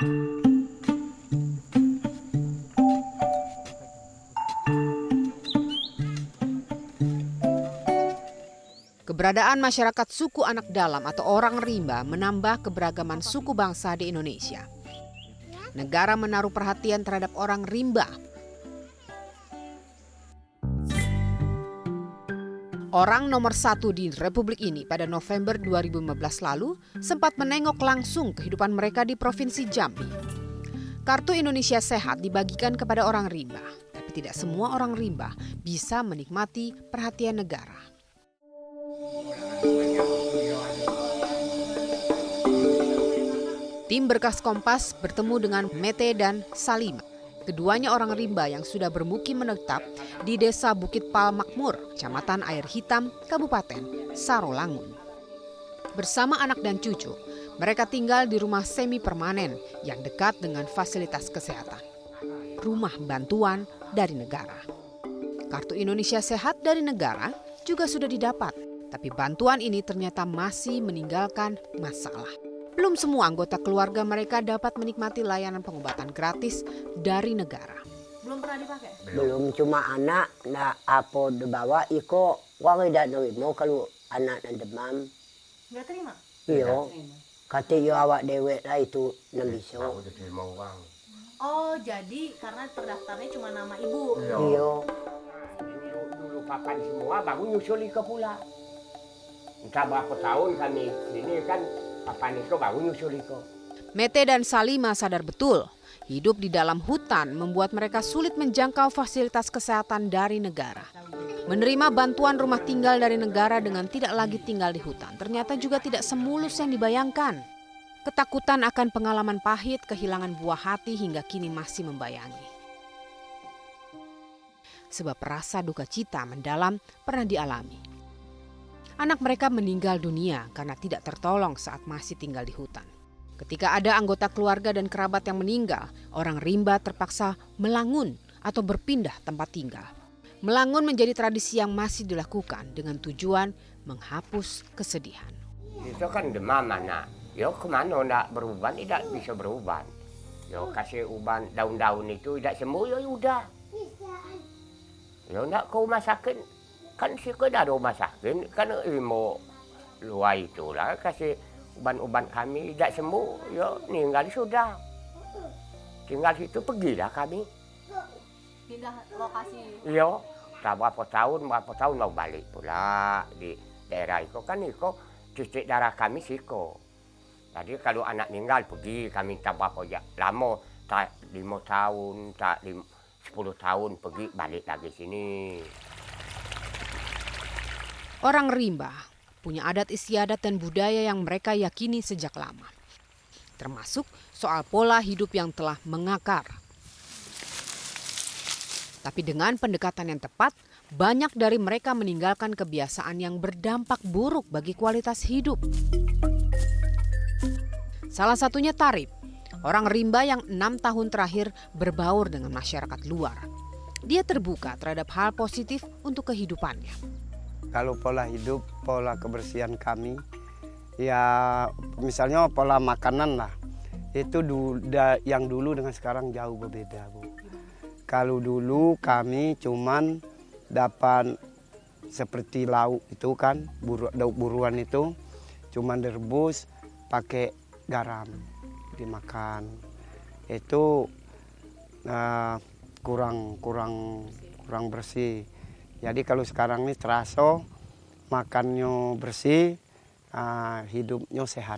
Keberadaan masyarakat suku anak dalam atau orang rimba menambah keberagaman suku bangsa di Indonesia. Negara menaruh perhatian terhadap orang rimba. Orang nomor 1 di Republik ini pada November 2015 lalu sempat menengok langsung kehidupan mereka di Provinsi Jambi. Kartu Indonesia Sehat dibagikan kepada orang rimba, tapi tidak semua orang rimba bisa menikmati perhatian negara. Tim Berkas Kompas bertemu dengan Mete dan Salima. Keduanya orang rimba yang sudah bermukim menetap di Desa Bukit Pal Makmur, Kecamatan Air Hitam, Kabupaten Sarolangun. Bersama anak dan cucu, mereka tinggal di rumah semi permanen yang dekat dengan fasilitas kesehatan. Rumah bantuan dari negara. Kartu Indonesia Sehat dari negara juga sudah didapat, tapi bantuan ini ternyata masih meninggalkan masalah. Belum semua anggota keluarga mereka dapat menikmati layanan pengobatan gratis dari negara. Belum pernah dipakai? Belum, cuma anak na apa dibawa iko wang tidak nerimo kalau anak dan demam. Nggak terima? Iyo, kata yo awak dewek lah itu nambisok. Oh, jadi karena terdaftarnya cuma nama ibu. Iyo. Dulu papan semua baru nyusul ke pula. Entah berapa tahun kami sini kan papan itu baru nyusul ke. Mete dan Salima sadar betul, hidup di dalam hutan membuat mereka sulit menjangkau fasilitas kesehatan dari negara. Menerima bantuan rumah tinggal dari negara dengan tidak lagi tinggal di hutan ternyata juga tidak semulus yang dibayangkan. Ketakutan akan pengalaman pahit, kehilangan buah hati hingga kini masih membayangi. Sebab rasa duka cita mendalam pernah dialami. Anak mereka meninggal dunia karena tidak tertolong saat masih tinggal di hutan. Ketika ada anggota keluarga dan kerabat yang meninggal, orang rimba terpaksa melangun atau berpindah tempat tinggal. Melangun menjadi tradisi yang masih dilakukan dengan tujuan menghapus kesedihan. Itu kan demam anak. Yo kemana ndak beruban, tidak bisa beruban. Yo kasih uban daun-daun itu tidak sembuh, yo udah. Yo ndak ke rumah sakit. Kan sekedar rumah sakit, kan ilmu luar itulah kasih uban-uban kami tidak sembuh, yo meninggal sudah. Tinggal situ pergilah kami. Pindah lokasi. Yo, berapa tahun mau balik pula di daerah itu kan itu titik darah kami siko. Jadi kalau anak meninggal pergi kami tak berapa ya lama, tak 5 tahun, tak 10 tahun pergi balik lagi sini. Orang rimba punya adat istiadat dan budaya yang mereka yakini sejak lama. Termasuk soal pola hidup yang telah mengakar. Tapi dengan pendekatan yang tepat, banyak dari mereka meninggalkan kebiasaan yang berdampak buruk bagi kualitas hidup. Salah satunya Tarib, orang rimba yang 6 tahun terakhir berbaur dengan masyarakat luar. Dia terbuka terhadap hal positif untuk kehidupannya. Kalau pola hidup, pola kebersihan kami, ya misalnya pola makanan lah, itu yang dulu dengan sekarang jauh berbeda, Bu. Kalau dulu kami cuman dapat seperti lauk itu kan, daun buruan itu, cuman direbus pakai garam, dimakan. Itu kurang bersih. Jadi kalau sekarang ini terasa makannya bersih, hidupnya sehat.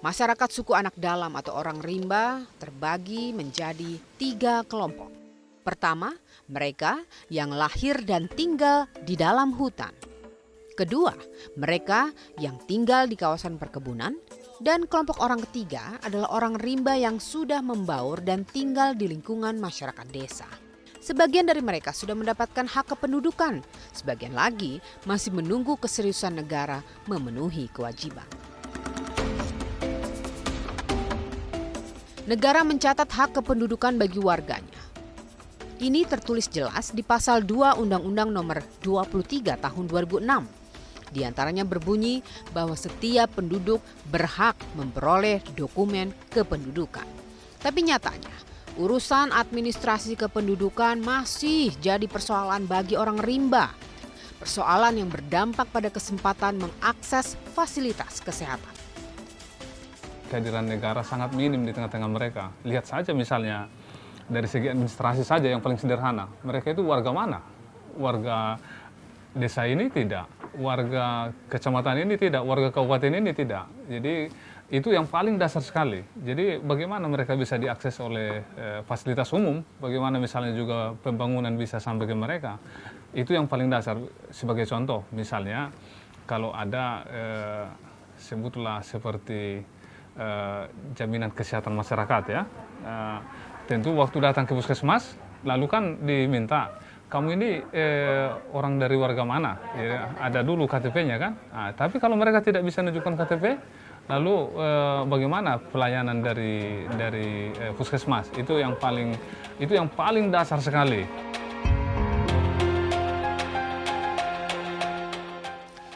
Masyarakat suku anak dalam atau orang rimba terbagi menjadi 3 kelompok. Pertama, mereka yang lahir dan tinggal di dalam hutan. Kedua, mereka yang tinggal di kawasan perkebunan. Dan kelompok orang ketiga adalah orang rimba yang sudah membaur dan tinggal di lingkungan masyarakat desa. Sebagian dari mereka sudah mendapatkan hak kependudukan, sebagian lagi masih menunggu keseriusan negara memenuhi kewajiban. Negara mencatat hak kependudukan bagi warganya. Ini tertulis jelas di pasal 2 Undang-Undang Nomor 23 Tahun 2006. Di antaranya berbunyi bahwa setiap penduduk berhak memperoleh dokumen kependudukan. Tapi nyatanya, urusan administrasi kependudukan masih jadi persoalan bagi orang rimba. Persoalan yang berdampak pada kesempatan mengakses fasilitas kesehatan. Kehadiran negara sangat minim di tengah-tengah mereka. Lihat saja misalnya dari segi administrasi saja yang paling sederhana. Mereka itu warga mana? Warga desa ini tidak, warga kecamatan ini tidak, warga kabupaten ini tidak. Jadi itu yang paling dasar sekali. Jadi bagaimana mereka bisa diakses oleh fasilitas umum, bagaimana misalnya juga pembangunan bisa sampai ke mereka. Itu yang paling dasar. Sebagai contoh, misalnya kalau ada sebutlah seperti jaminan kesehatan masyarakat ya. Tentu waktu datang ke puskesmas, lalu kan diminta, kamu ini orang dari warga mana? Ya, ada dulu KTP-nya kan. Nah, tapi kalau mereka tidak bisa menunjukkan KTP, lalu bagaimana pelayanan dari puskesmas? Itu yang paling dasar sekali.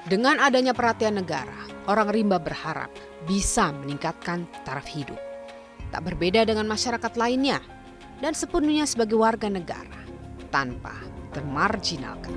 Dengan adanya perhatian negara, orang rimba berharap bisa meningkatkan taraf hidup. Tak berbeda dengan masyarakat lainnya dan sepenuhnya sebagai warga negara tanpa termarginalkan.